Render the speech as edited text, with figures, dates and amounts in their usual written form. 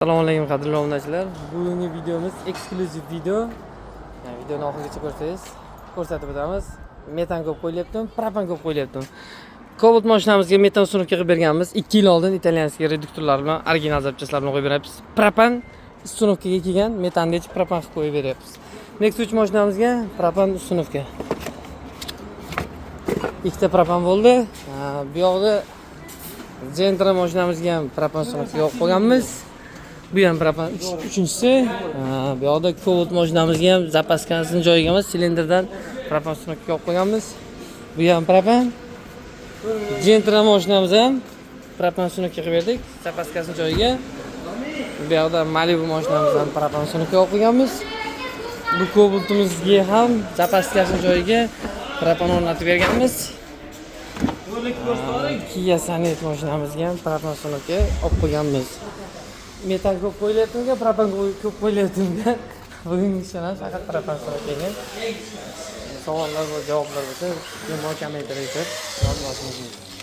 Assalomu alaykum qadrli obunachilar. Bugungi videomiz eksklyuziv video. Yani videoni oxirigacha ko'rsangiz ko'rsatib o'tamiz. Metan ko'p qo'yilyapti, propan ko'p qo'yilyapti. Cobalt mashinamizga metan sunovka qilib berganmiz. 2 yil oldin italyanskiy reduktorlar bilan original zapchastlar bilan qo'yib beryapmiz. Propan sunovkaga kelgan, metanni ichib propan qilib qo'yib beryapmiz. Next 3 mashinamizga propan sunovka. Ikkita propan bo'ldi. Bu yoqda Gentra mashinamizga ham propan sunovka yo'q qo'yganmiz. Bu ham propan uchinchisi. Bu yoqda Cobalt mashinamizga ham zapaskasini joyiga emas, silindrdan propan sunovka olib qo'yganmiz. Bu ham propan. Gentra mashinamiz ham propan sunovka qilib berdik, zapaskasini joyiga. Bu yoqda Malibu mashinamizdan propan sunovka olib qo'yganmiz. Bu Cobaltimizga ham zapaskasini joyiga propan o'rnatib berganmiz. Kia Sonet mashinamizga ham propan sunovka olib qo'yganmiz. Metan ko'p qo'yilyapti, propan ko'p qo'yilyapti. Bugungi ishimiz faqat propan sunovkaga. Savollar va javoblar bo'lsa, bemalol kommentariyada yozing.